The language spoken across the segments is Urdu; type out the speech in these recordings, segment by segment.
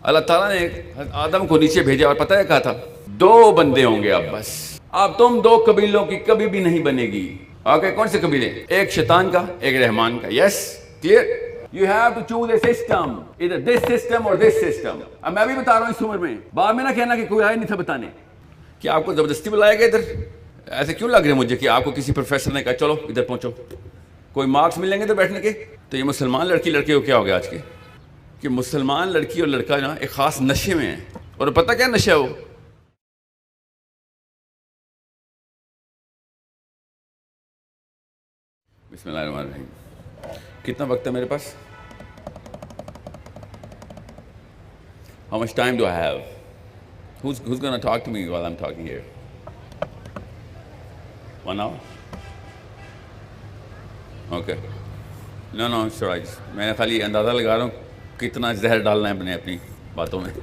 اللہ تعالیٰ نے آدم کو نیچے بھیجا اور پتہ ہے کہا تھا 2 بندے ہوں گے اب بس. اب تم 2 قبیلوں کی کبھی بھی نہیں بنے گی. اوکے, کون سے قبیلے؟ ایک شیطان کا, ایک رحمان کا. یس, clear. You have to choose a system, either this system or this system. اب میں بھی بتا رہا ہوں اس عمر میں, بعد میں نہ کہنا کہ کوئی آیا نہیں تھا بتانے. کیا آپ کو زبردستی بلایا گیا ادھر؟ ایسے کیوں لگ رہے مجھے کہ آپ کو کسی پروفیسر نے کہا چلو ادھر پہنچو, کوئی مارکس ملیں گے تو بیٹھنے کے؟ تو یہ مسلمان لڑکی لڑکے کو کیا ہو گیا آج کے کہ مسلمان لڑکی اور لڑکا نا ایک خاص نشے میں ہے. اور پتہ کیا نشہ ہے وہ؟ بسم اللہ الرحمن الرحیم. کتنا وقت ہے میرے پاس؟ How much time do I have? Who's going to talk to me while I'm talking here? 1 hour? Okay. No, it's all right. میں خالی اندازہ لگا رہا ہوں کتنا زہر ڈالنا ہے اپنی باتوں میں.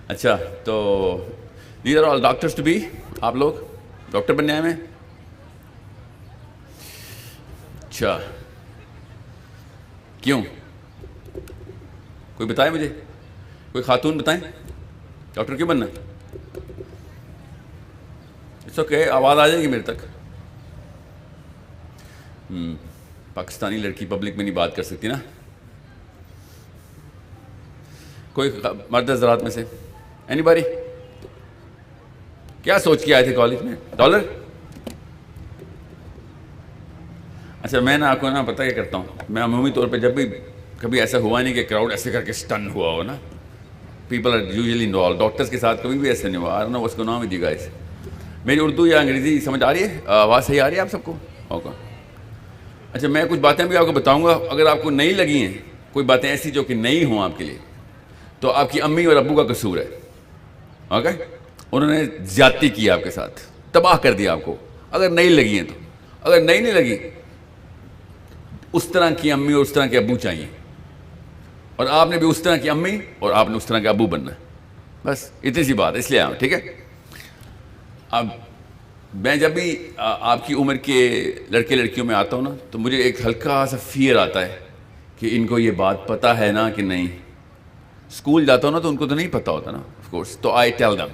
اچھا, تو these are all doctors to be. آپ لوگ ڈاکٹر بننے آئے ہیں؟ اچھا, کیوں؟ کوئی بتائے مجھے, کوئی خاتون بتائیں ڈاکٹر کیوں بننا؟ اٹس اوکے, آواز آ جائے گی میرے تک. پاکستانی لڑکی پبلک میں نہیں بات کر سکتی نا. کوئی مرد حضرات میں سے اینی باڈی کیا سوچ کے آئے تھے کالج میں؟ ڈالر؟ اچھا, میں نا آپ کو نا پتہ کیا کرتا ہوں, میں عمومی طور پہ جب بھی کبھی ایسا ہوا نہیں کہ کراؤڈ ایسے کر کے سٹن ہوا ہو نا, people are usually involve. Doctors کے ساتھ کبھی بھی ایسے نہیں ہوا. I don't know what's going on with you guys. میری اردو یا انگریزی سمجھ آ رہی ہے؟ آواز صحیح آ رہی ہے آپ سب کو؟ اوکے. اچھا, میں کچھ باتیں بھی آپ کو بتاؤں گا, اگر آپ کو نہیں لگی ہیں کوئی باتیں ایسی جو کہ نہیں ہوں آپ کے لیے, تو آپ کی امی اور ابو کا قصور ہے. اوکے, انہوں نے زیادتی کی آپ کے ساتھ, تباہ کر دیا آپ کو. اگر نہیں لگی ہیں تو, اگر نہیں لگی, اس طرح کی امی اور اس طرح کے ابو چاہیے, اور آپ نے بھی اس طرح کی امی اور آپ نے اس طرح کے ابو بننا ہے. بس اتنی سی بات, اس لیے آؤں. ٹھیک ہے. اب میں جب بھی آپ کی عمر کے لڑکے لڑکیوں میں آتا ہوں نا, تو مجھے ایک ہلکا سا فیئر آتا ہے کہ ان کو یہ بات پتہ ہے نا کہ نہیں. اسکول جاتا ہوں نا تو ان کو تو نہیں پتہ ہوتا نا آف کورس, تو آئی ٹیل دم.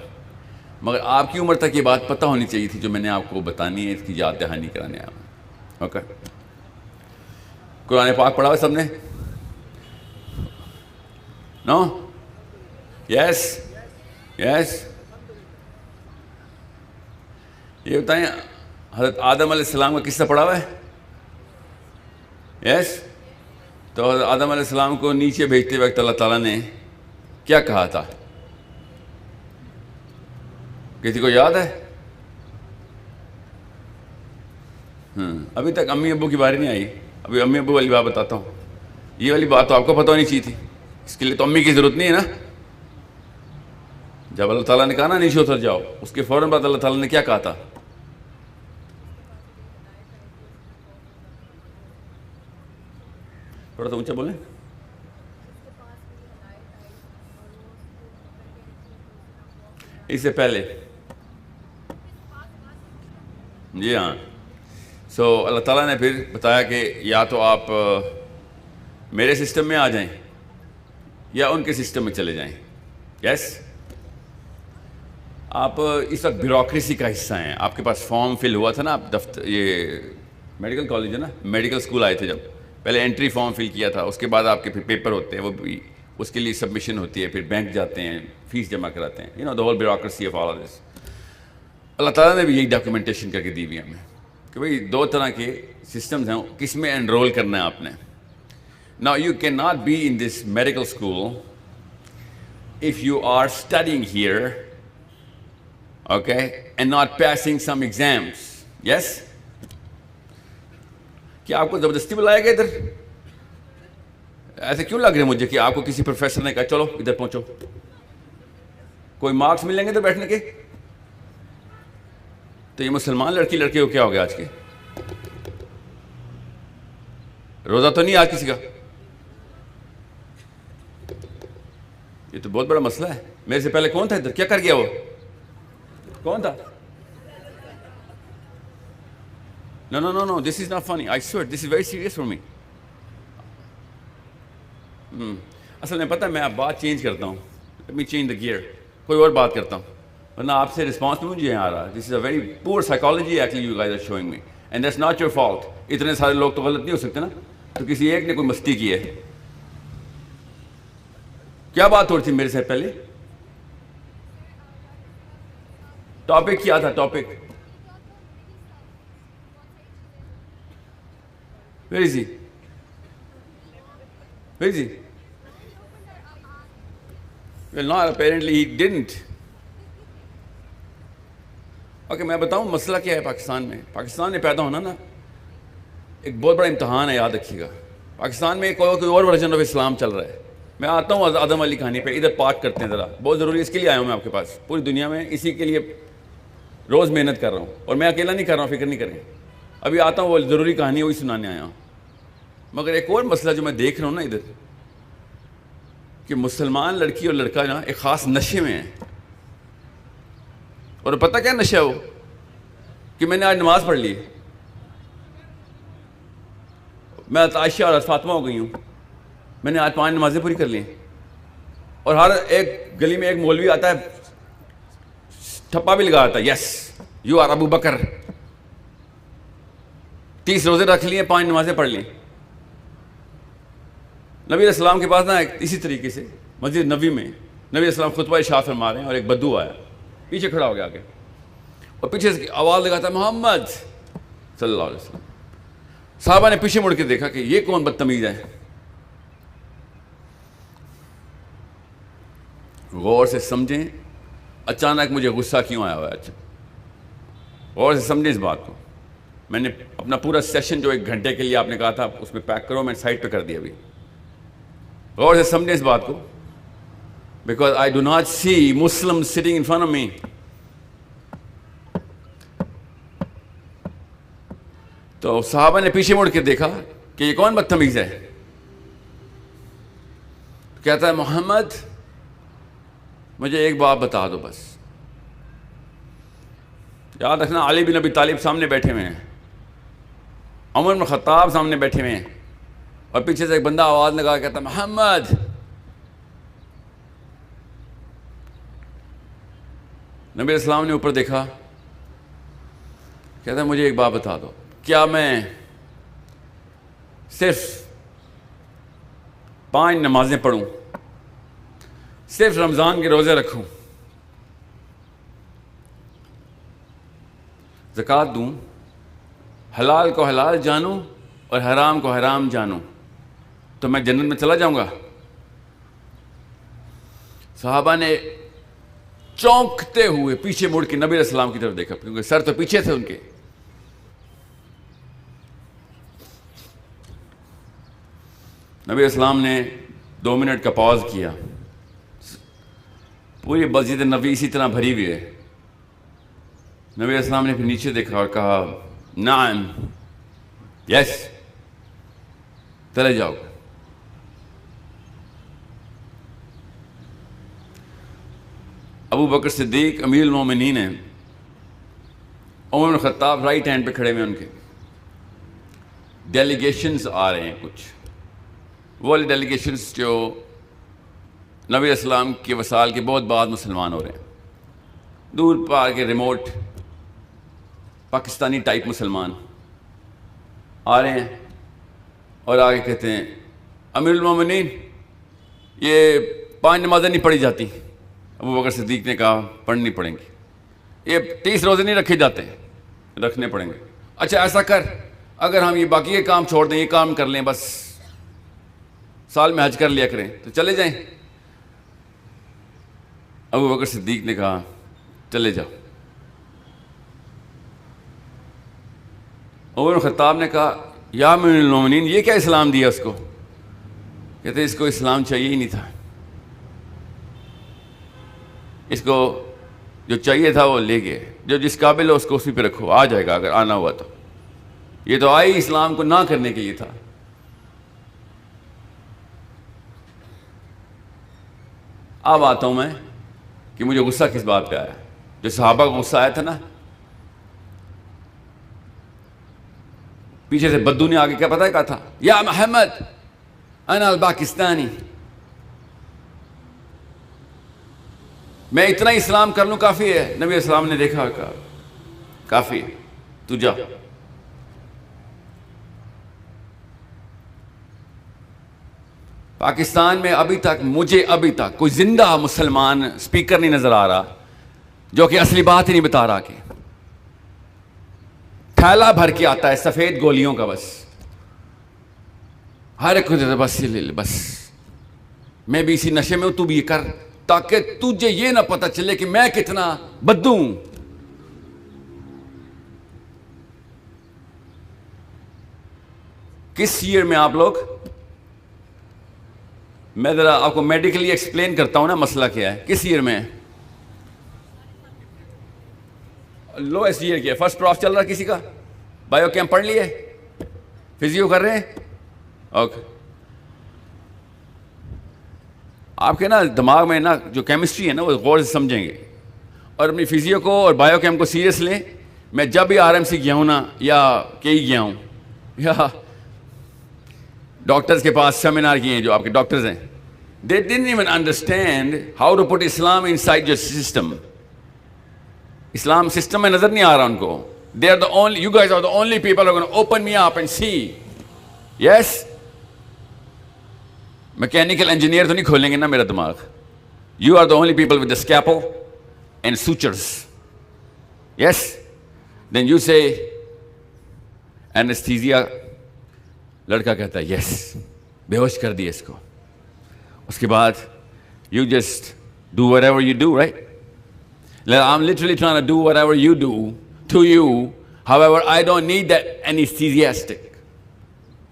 مگر آپ کی عمر تک یہ بات پتہ ہونی چاہیے تھی جو میں نے آپ کو بتانی ہے, اس کی یاد دہانی کرانے آیا ہوں. اوکے. قرآن پاک پڑھا ہوا سب نے؟ نو؟ یس. یہ بتائیں, حضرت آدم علیہ السلام کا قصہ پڑھا ہوا ہے؟ یس. تو حضرت آدم علیہ السلام کو نیچے بھیجتے وقت اللہ تعالیٰ نے کیا کہا تھا؟ کسی کو یاد ہے؟ ابھی تک امی ابو کی باری نہیں آئی. ابھی امی ابو والی بات بتاتا ہوں. یہ والی بات تو آپ کو پتہ ہونی چاہیے تھی, اس کے لیے تو امی کی ضرورت نہیں ہے نا. جب اللہ تعالیٰ نے کہا نا نیچے اتر جاؤ, اس کے فوراً بعد اللہ تعالیٰ نے کیا کہا تھا؟ تھوڑا سا اونچا بولیں. اس سے پہلے جی ہاں. سو اللہ تعالیٰ نے پھر بتایا کہ یا تو آپ میرے سسٹم میں آ جائیں یا ان کے سسٹم میں چلے جائیں. یس. آپ اس وقت بیوروکریسی کا حصہ ہیں. آپ کے پاس فارم فل ہوا تھا نا, آپ دفتر, یہ میڈیکل کالج ہے نا, میڈیکل اسکول آئے تھے جب, پہلے انٹری فارم فل کیا تھا, اس کے بعد آپ کے پھر پیپر ہوتے ہیں, وہ بھی اس کے لیے سبمیشن ہوتی ہے, پھر بینک جاتے ہیں, فیس جمع کراتے ہیں. The whole bureaucracy of all of this. اللہ تعالیٰ نے بھی یہی ڈاکیومنٹیشن کر کے دی ہوئی ہمیں کہ بھئی 2 طرح کے سسٹمز ہیں, کس میں انرول کرنا ہے آپ نے. Now you cannot be in this medical school if you are studying here, okay, and not passing some exams. Yes? کیا آپ کو زبردستی بلایا گیا ادھر؟ ایسے کیوں لگ رہے مجھے کہ آپ کو کسی پروفیسر نے کہا چلو ادھر پہنچو, کوئی مارکس ملیں گے تو بیٹھنے کے؟ تو یہ مسلمان لڑکی لڑکے کو کیا ہو گیا آج کے؟ روزہ تو نہیں آج کسی کا؟ یہ تو بہت بڑا مسئلہ ہے. میرے سے پہلے کون تھا ادھر؟ کیا کر گیا وہ؟ کون تھا؟ No, this is not funny. I swear, this is very serious for me. اصل میں پتہ میں اب بات چینج کرتا ہوں. Let me change the gear. کوئی اور بات کرتا ہوں, ورنہ آپ سے رسپانس مجھے یہاں آ رہا. This is a very poor psychology actually you guys are showing me, and that's not your fault. اتنے سارے لوگ تو غلط نہیں ہو سکتے نا, تو کسی ایک نے کوئی مستی کی ہے. کیا بات ہو رہی تھی میرے سے پہلے؟ ٹاپک کیا تھا؟ Topic very Zee very Zee well not apparently he didn't. Okay میں بتاؤں مسئلہ کیا ہے پاکستان میں. پاکستان میں پیدا ہونا نا ایک بہت بڑا امتحان ہے, یاد رکھیے گا. پاکستان میں کوئی اور ورژن آف اسلام چل رہا ہے. میں آتا ہوں آدم والی کہانی پہ, ادھر پارٹ کرتے ہیں ذرا, بہت ضروری. اس کے لیے آیا ہوں میں آپ کے پاس. پوری دنیا میں اسی کے لیے روز محنت کر رہا ہوں, اور میں اکیلا نہیں کر رہا ہوں, فکر نہیں کریں. ابھی آتا ہوں, وہ ضروری کہانی وہی سنانے آیا ہوں. مگر ایک اور مسئلہ جو میں دیکھ رہا ہوں نا ادھر, کہ مسلمان لڑکی اور لڑکا نا ایک خاص نشے میں ہیں. اور پتہ کیا نشہ ہو کہ میں نے آج نماز پڑھ لی, میں عائشہ اور فاطمہ ہو گئی ہوں, میں نے آج 5 نمازیں پوری کر لی. اور ہر ایک گلی میں ایک مولوی آتا ہے, ٹھپا بھی لگا آتا ہے, یس یو آر ابو بکر. 30 روزے رکھ لیے, 5 نمازیں پڑھ لیں. نبی علیہ السلام کے پاس نا اسی طریقے سے مسجد نبوی میں نبی علیہ السلام خطبہ ارشاد فرما رہے ہیں, اور ایک بدو آیا پیچھے کھڑا ہو گیا آگے, اور پیچھے سے آواز لگاتا ہے محمد صلی اللہ علیہ وسلم. صحابہ نے پیچھے مڑ کے دیکھا کہ یہ کون بدتمیز ہے. غور سے سمجھیں اچانک مجھے غصہ کیوں آیا ہوا ہے. اچھا غور سے سمجھیں اس بات کو. میں نے اپنا پورا سیشن جو 1 گھنٹے کے لیے آپ نے کہا تھا اس میں پیک کرو, میں سائٹ پہ کر دیا ابھی. غور سے سمجھیں اس بات کو, because I do not see Muslim sitting in front of me. تو صحابہ نے پیچھے مڑ کے دیکھا کہ یہ کون بدتمیز ہے. کہتا ہے محمد مجھے ایک بات بتا دو بس. یاد رکھنا علی بن ابی طالب سامنے بیٹھے ہوئے ہیں, عمر بن خطاب سامنے بیٹھے ہوئے ہیں, اور پیچھے سے ایک بندہ آواز لگا کے کہتا محمد. نبی علیہ السلام نے اوپر دیکھا, کہتا ہے مجھے ایک بات بتا دو, کیا میں صرف 5 نمازیں پڑھوں, صرف رمضان کے روزے رکھوں, زکوٰۃ دوں, حلال کو حلال جانوں اور حرام کو حرام جانوں, تو میں جنت میں چلا جاؤں گا؟ صحابہ نے چونکتے ہوئے پیچھے مڑ کے نبی علیہ السلام کی طرف دیکھا, کیونکہ سر تو پیچھے تھے ان کے. نبی علیہ السلام نے 2 منٹ کا پاز کیا. پوری مسجد نبوی اسی طرح بھری ہوئی ہے. نبی علیہ السلام نے پھر نیچے دیکھا اور کہا نعم یس چلے جاؤ. ابو بکر صدیق امیر المومنین ہیں, عمر بن خطاب رائٹ ہینڈ پہ کھڑے ہوئے, ان کے ڈیلیگیشنز آ رہے ہیں کچھ, وہ ڈیلیگیشنز جو نبی علیہ السلام کے وصال کے بہت بعد مسلمان ہو رہے ہیں, دور پار کے ریموٹ پاکستانی ٹائپ مسلمان آ رہے ہیں, اور آگے کہتے ہیں امیر المومنین یہ 5 نمازیں نہیں پڑھی جاتی. ابو بکر صدیق نے کہا پڑھنی پڑیں گی. یہ 30 روزے نہیں رکھے جاتے, رکھنے پڑیں گے. اچھا ایسا کر, اگر ہم یہ باقی کے کام چھوڑ دیں, یہ کام کر لیں, بس سال میں حج کر لیا کریں, تو چلے جائیں. ابو بکر صدیق نے کہا چلے جاؤ. عمر بن خطاب نے کہا یا امیر المومنین یہ کیا اسلام دیا اس کو؟ کہتے اس کو اسلام چاہیے ہی نہیں تھا, اس کو جو چاہیے تھا وہ لے گئے, جو جس قابل ہو اس کو اسی پہ رکھو, آ جائے گا اگر آنا ہوا تو. یہ تو آئی اسلام کو نہ کرنے کے لیے تھا. اب آتا ہوں میں کہ مجھے غصہ کس بات پہ آیا. جو صحابہ کو غصہ آیا تھا نا, پیچھے سے بدو نے آگے کیا پتہ کہا تھا, یا محمد انا الپاکستانی، میں اتنا اسلام کر لوں کافی ہے. نبی اسلام نے دیکھا کہا کافی ہے، تو جا. پاکستان میں مجھے ابھی تک کوئی زندہ مسلمان اسپیکر نہیں نظر آ رہا جو کہ اصلی بات ہی نہیں بتا رہا. کہ تھیلا بھر کے آتا ہے سفید گولیوں کا، بس ہر ایک کو دیتا بس یہ لے لے، بس میں بھی اسی نشے میں ہوں، تو بھی یہ کر، تاکہ تجھے یہ نہ پتہ چلے کہ میں کتنا بدو ہوں. کس ایئر میں آپ لوگ، میں ذرا آپ کو میڈیکلی ایکسپلین کرتا ہوں نا مسئلہ کیا ہے. کس ایئر میں؟ لوئسٹ ایئر کیا ہے؟ فرسٹ پراف چل رہا ہے کسی کا؟ بایو کیمپ پڑھ لیے؟ فزیو کر رہے ہیں؟ اوکے. آپ کے نا دماغ میں نا جو کیمسٹری ہے نا وہ غور سے سمجھیں گے، اور اپنی فزیو کو اور بایو کیمپ کو سیریس لیں. میں جب بھی آر ایم سی گیا ہوں نا، یا کئی گیا ہوں، یا ڈاکٹرز کے پاس سیمینار کیے ہیں جو آپ کے ڈاکٹرز ہیں، they didn't even understand how to put Islam inside your system. Islam system میں نظر نہیں آ رہا ان کو. They are the only, you guys are the only people who are going to open me up and see. Yes? Mechanical engineer تو نہیں کھولیں گے نا میرا دماغ. You are the only people with the scalpel and sutures. Yes? Then you say anesthesia. لڑکا کہتا ہے یس، بے ہوش کر دیے اس کو. اس کے بعد you just do whatever you do, right? I'm literally trying to do whatever you do to you. However, I don't need that anesthesiastic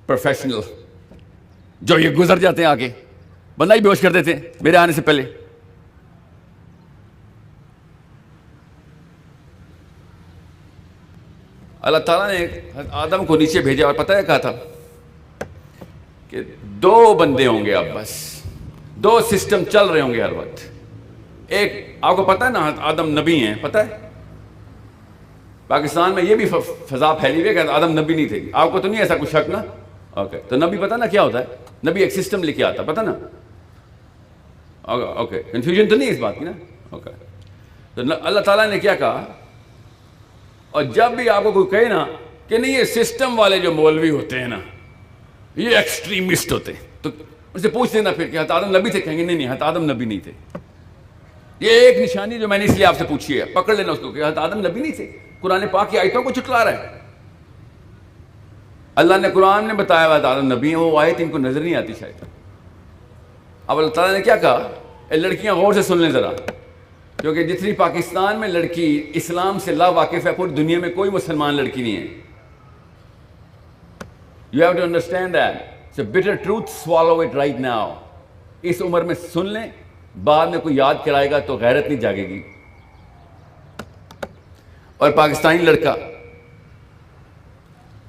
professional جو یہ گزر جاتے ہیں آگے. بندہ ہی بے ہوش کر دیتے ہیں میرے آنے سے پہلے. اللہ تعالیٰ نے آدم کو نیچے بھیجا اور پتہ ہے کہا تھا کہ 2 بندے ہوں گے، اب بس 2 سسٹم چل رہے ہوں گے ہر وقت. ایک آپ کو پتہ ہے نا آدم نبی ہیں، پتہ ہے پاکستان میں یہ بھی فضا پھیلی ہوئی ہے کہ آدم نبی نہیں تھے. آپ کو تو نہیں ایسا کچھ شک نا؟ اوکے. تو نبی پتہ نا کیا ہوتا ہے؟ نبی ایک سسٹم لے کے آتا، پتہ نا؟ اوکے. کنفیوژن تو نہیں اس بات کی نا؟ اوکے. تو اللہ تعالیٰ نے کیا کہا، اور جب بھی آپ کو کوئی کہے نا کہ نہیں یہ سسٹم والے جو مولوی ہوتے ہیں نا یہ ایکسٹریمسٹ ہوتے ہیں، تو ان سے پوچھ لینا پھر کہ حضرت آدم نبی تھے؟ کہیں گے نہیں نہیں، حضرت آدم نبی نہیں تھے. یہ ایک نشانی جو میں نے اس لیے آپ سے پوچھی ہے، پکڑ لینا اس کو کہ حضرت آدم نبی نہیں تھے. قرآن پاک کی آیتوں کو چٹلا رہا ہے. اللہ نے قرآن میں بتایا ہوا حضرت آدم نبی ہیں، وہ آیت ان کو نظر نہیں آتی شاید. اب اللہ تعالیٰ نے کیا کہا، اے لڑکیاں غور سے سن لیں ذرا، کیونکہ جتنی پاکستان میں لڑکی اسلام سے لا واقف ہے، پوری دنیا میں کوئی مسلمان لڑکی نہیں ہے. You have to understand that. It's a bitter truth. Swallow it right now. اس عمر میں سن لیں، بعد میں کوئی یاد کرائے گا تو غیرت نہیں جاگے گی. اور پاکستانی لڑکا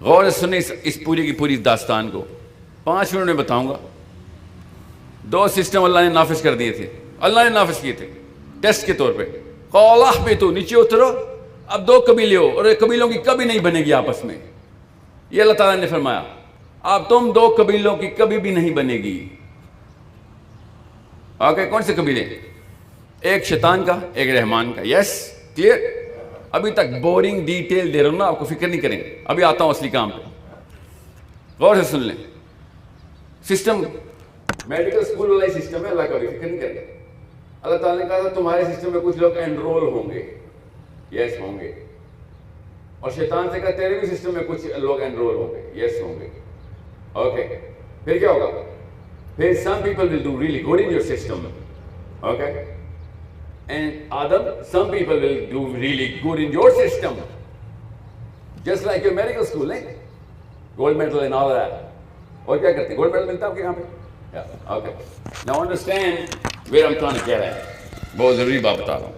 غور سے سنیں اس پوری کی پوری داستان کو. 5 منٹ میں بتاؤں گا. 2 سسٹم اللہ نے نافذ کر دیے تھے، اللہ نے نافذ کیے تھے ٹیسٹ کے طور پہ. قَالَ اهْبِطُوا، نیچے اترو. اب 2 قبیلے ہو اور قبیلوں کی کبھی نہیں بنے گی آپس میں. یہ اللہ تعالیٰ نے فرمایا اب تم 2 قبیلوں کی کبھی بھی نہیں بنے گی. اوکے. کون سے قبیلے؟ ایک شیطان کا، ایک رحمان کا. یس کلیئر. ابھی تک بورنگ ڈیٹیل دے رہا ہوں نا، آپ کو فکر نہیں کریں. ابھی آتا ہوں اصلی کام پہ. غور سے سن لیں. سسٹم میڈیکل اسکول والا ہی سسٹم ہے، اللہ کا بھی فکر نہیں کریں. اللہ تعالیٰ نے کہا تھا تمہارے سسٹم میں کچھ لوگ انرول ہوں گے. یس ہوں گے. اور شیطان سے کہا تیرے بھی سسٹم میں کچھ لوگ انرول ہوں گے. یس ہوں گے. اوکے. پھر کیا ہوگا؟ پھر some people will do really good in your system. Okay. And Adam, some people will do really good in your system. Just like your medical school, eh? Gold medal and all that. اور کیا کرتے ہیں؟ گولڈ میڈل ملتا ہے آپ کے یہاں پہ؟ Yeah. Okay. Now understand where I'm trying to get at. بہت ضروری بات بتا رہا ہوں.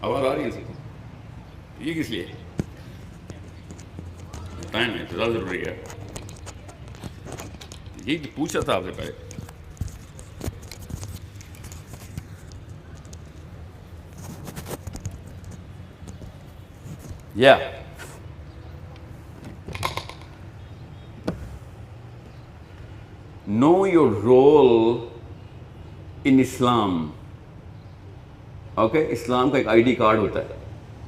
آواز آ رہی ہے؟ یہ کس لیے؟ ٹائم ہے، زیادہ ضروری ہے. یہ پوچھا تھا آپ سے پہلے. know your role in Islam. Okay, اسلام کا ایک آئی ڈی کارڈ ہوتا ہے.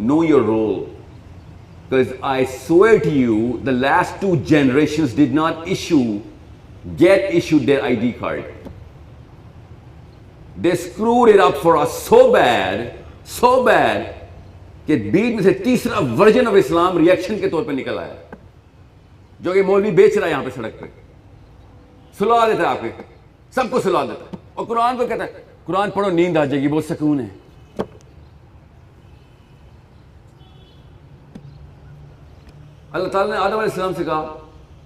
Know your role. Because I swear to you, the last 2 generations did not get issued their ID card. They screwed it up for us so bad, کہ بیچ میں سے تیسرا ورژن آف اسلام ریئیکشن کے طور پہ نکل آیا, جو کہ مولوی بیچ رہا ہے یہاں پہ سڑک پہ, سلا دیتا ہے آپ کے, سب کو سلا دیتا ہے. اور قرآن کو کہتا ہے قرآن پڑھو نیند آ جائے گی, بہت سکون ہے. اللہ تعالیٰ نے آدم علیہ السلام سے کہا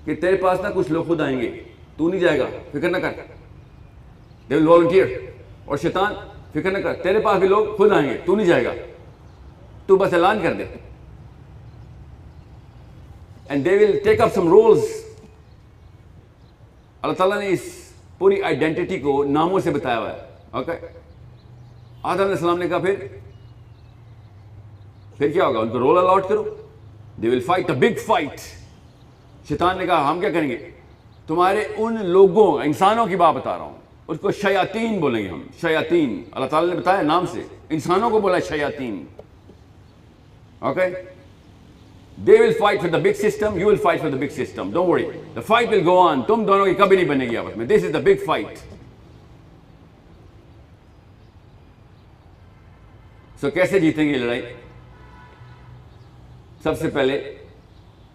کہ تیرے پاس نا کچھ لوگ خود آئیں گے, تو نہیں جائے گا, فکر نہ کر, they will volunteer. اور شیطان, فکر نہ کر, تیرے پاس بھی لوگ خود آئیں گے, تو نہیں جائے گا, تو بس اعلان کر دے. And they will take up some roles. اللہ تعالیٰ نے اس پوری آئیڈینٹی کو ناموں سے بتایا ہوا ہے. اوکے, آدم علیہ السلام نے کہا پھر کیا ہوگا, ان کو رول الاٹ کرو. They will fight a big fight. شیطان نے کہا ہم کیا کریں گے, تمہارے ان لوگوں, انسانوں کی بات بتا رہا ہوں, اس کو شیاطین بولیں گے ہم, شیاطین. اللہ تعالیٰ نے بتایا نام سے, انسانوں کو بولا شیاطین. Okay, they will fight for the big system, you will fight for the big system, don't worry, the fight will go on. تم دونوں کی کبھی نہیں بنے گی آپس میں. This is the big fight. So کیسے جیتیں گے یہ لڑائی؟ سب سے پہلے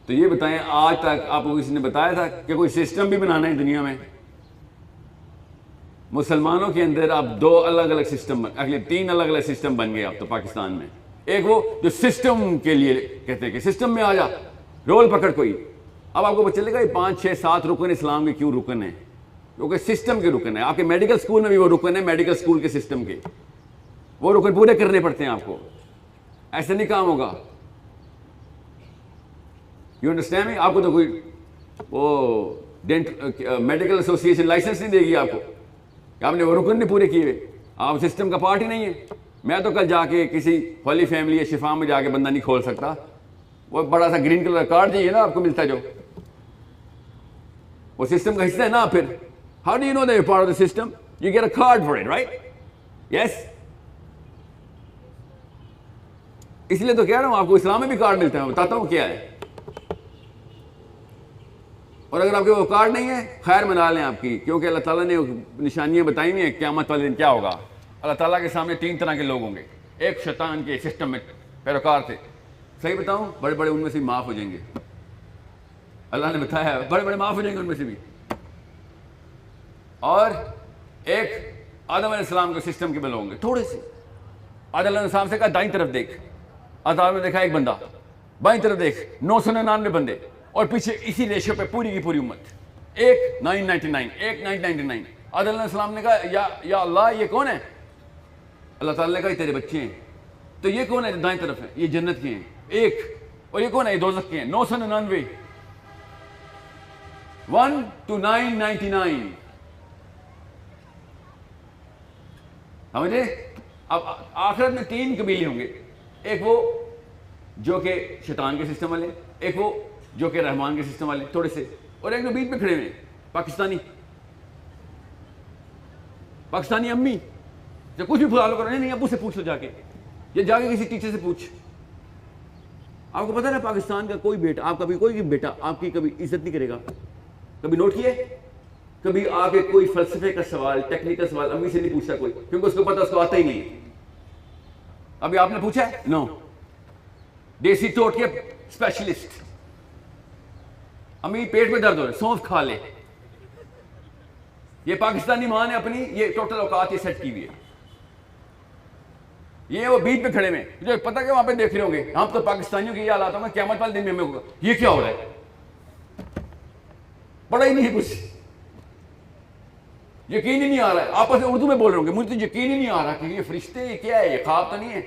تو یہ بتائیں, آج تک آپ کو کسی نے بتایا تھا کہ کوئی سسٹم بھی بنانا ہے دنیا میں؟ مسلمانوں کے اندر آپ 2 الگ الگ سسٹم, اگلے 3 الگ الگ سسٹم بن گئے اب تو پاکستان میں. ایک وہ جو سسٹم کے لیے کہتے ہیں کہ سسٹم میں آ جا, رول پکڑ کوئی. اب آپ کو پتہ چلے گا یہ 5 6 7 رکن اسلام کے کیوں رکن ہیں, کیونکہ سسٹم کے رکن ہیں. آپ کے میڈیکل اسکول میں بھی وہ رکن ہیں, میڈیکل اسکول کے سسٹم کے وہ رکن پورے کرنے پڑتے ہیں آپ کو. ایسے نہیں کام ہوگا. You understand me? آپ کو تو کوئی وہ میڈیکل ایسوسیشن لائسنس نہیں دے گی آپ کو کہ آپ نے وہ رکن نہیں پورے کیے, آپ سسٹم کا پارٹ ہی نہیں ہے. میں تو کل جا کے کسی ہولی فیملی یا شفا میں جا کے بندہ نہیں کھول سکتا. وہ بڑا سا گرین کلر کارڈ چاہیے نا آپ کو ملتا ہے, جو وہ سسٹم کا حصہ ہے نا. پھر how do you know that you are part of the system? You get a card for it, right? Yes. اس لیے تو کہہ رہا ہوں آپ کو اسلام میں بھی کارڈ ملتا ہے, میں بتاتا ہوں کیا ہے. اور اگر آپ کے وہ کارڈ نہیں ہے, خیر منا لیں آپ کی, کیونکہ اللہ تعالیٰ نے نشانیاں بتائی ہوئی ہیں قیامت والے دن کیا ہوگا. اللہ تعالیٰ کے سامنے 3 طرح کے لوگ ہوں گے. ایک شیطان کے سسٹم میں پیروکار تھے, صحیح بتاؤں, بڑے بڑے ان میں سے معاف ہو جائیں گے. اللہ نے بتایا ہے بڑے بڑے معاف ہو جائیں گے ان میں سے بھی. اور ایک آدم علیہ السلام کے سسٹم کے بل ہوں گے تھوڑے سے. آدم علیہ السلام سے کہا دائیں طرف دیکھ, آدم نے دیکھا ایک بندہ, بائیں طرف دیکھ 999 بندے, اور پیچھے اسی ریشو پہ پوری کی پوری امت. ایک 999. آدم علیہ السلام نے کہا یا اللہ یہ کون ہے؟ اللہ تعالیٰ نے کہا یہ تیرے بچے ہیں. تو یہ کون ہے دائیں طرف ہے؟ یہ جنت کے ہیں ایک. اور یہ کون ہے؟ یہ دوزخ کے ہیں 999. 1 to 999. سمجھے؟ اب آخرت میں 3 قبیلے ہوں گے. ایک وہ جو کہ شیطان کے سسٹم والے, ایک وہ جو کہ رحمان کے سسٹم والے تھوڑے سے, اور ایک جو بیچ میں کھڑے ہوئے پاکستانی امی. جب کچھ بھی فالو کرو, نہیں ابو سے پوچھ لو جا کے, یا جا کے کسی ٹیچر سے پوچھ. آپ کو پتا نا پاکستان کا کوئی بیٹا, آپ کا بھی کوئی بیٹا آپ کی کبھی عزت نہیں کرے گا. کبھی نوٹ کیے؟ کبھی آ کے کوئی فلسفے کا سوال, ٹیکنیکل سوال امی سے نہیں پوچھتا کوئی, کیونکہ اس کو پتا اس کو آتا ہی نہیں ہے. ابھی آپ نے پوچھا ہے؟ نو. دیسی ٹوٹ کے اسپیشلسٹ, امی پیٹ میں درد ہو رہا ہے, سونف کھا لے. یہ پاکستانی ماں نے اپنی یہ ٹوٹل اوقات یہ سیٹ کی ہوئی ہے. یہ وہ بیچ میں کھڑے میں, مجھے پتا کہ وہاں پہ دیکھ رہے ہوں گے, ہم تو پاکستانیوں کی یہ حالات ہوں گے قیامت والے دن میں ہمیں ہوگا یہ کیا ہو رہا ہے, پڑا ہی نہیں کچھ, یقین ہی نہیں آ رہا ہے. آپس میں اردو میں بول رہے ہوں گے, مجھے تو یقین ہی نہیں آ رہا کہ یہ فرشتے, یہ کیا ہے, یہ خواب تو نہیں ہے.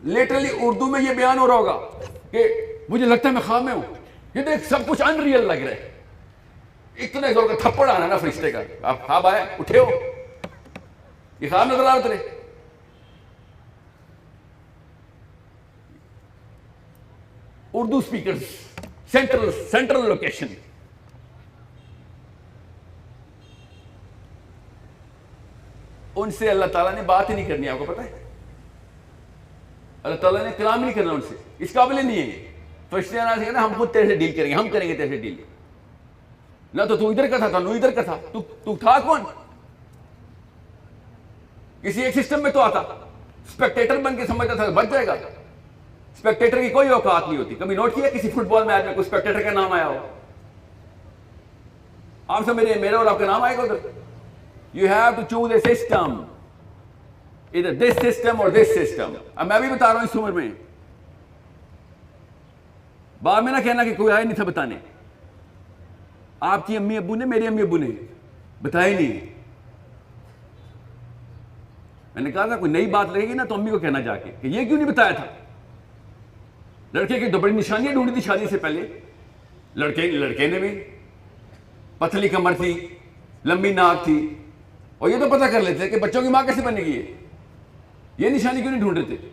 لیٹرلی اردو میں یہ بیان ہو رہا ہوگا کہ مجھے لگتا ہے میں خواب میں ہوں, یہ دیکھ سب کچھ ان ریئل لگ رہا ہے. اتنے زور کا تھپڑ آنا نا فرشتے کا, آپ خواب آئے اٹھے ہو, یہ خواب نظر آ رہا تیرے. Urdu speakers central location. ان سے اللہ تعالیٰ نے بات ہی نہیں کرنی. آپ کو پتا ہے اللہ تعالیٰ نے کلام نہیں کرنا ان سے, اس قابل نہیں ہے. فرشتے آنا سے کہنا ہم خود تیرے سے ڈیل کریں گے, ہم کریں گے تیرے سے ڈیل. نہ تو ادھر کا تھا نو ادھر کا تھا, تو تھا کون؟ کسی ایک سسٹم میں تو آتا, اسپیکٹیٹر بن کے سمجھتا تھا بچ جائے گا. اسپیکٹیٹر کی کوئی اوقات نہیں ہوتی. کبھی نوٹ کیا کسی فٹ بال میچ میں کوئی اسپیکٹیٹر کا نام آیا ہو؟ آپ سے میرے اور آپ کا نام آئے گا ادھر. You have to choose a system, either this system or this system. اب میں بھی بتا رہا ہوں اس عمر میں, بعد میں نہ کہنا کہ کوئی آیا نہیں تھا بتانے. آپ کی امی ابو نے, میری امی ابو نے بتایا نہیں. میں نے کہا تھا کوئی نئی بات لگے گی نا تو امی کو کہنا جا کے کہ یہ کیوں نہیں بتایا تھا. لڑکے کی تو بڑی نشانیاں ڈھونڈی تھی شادی سے پہلے. لڑکے نے بھی پتلی کمر تھی, لمبی ناک تھی, اور یہ تو پتہ کر لیتے کہ بچوں کی ماں کیسے بنے گی. یہ نشانی کیوں نہیں ڈھونڈ رہے تھے؟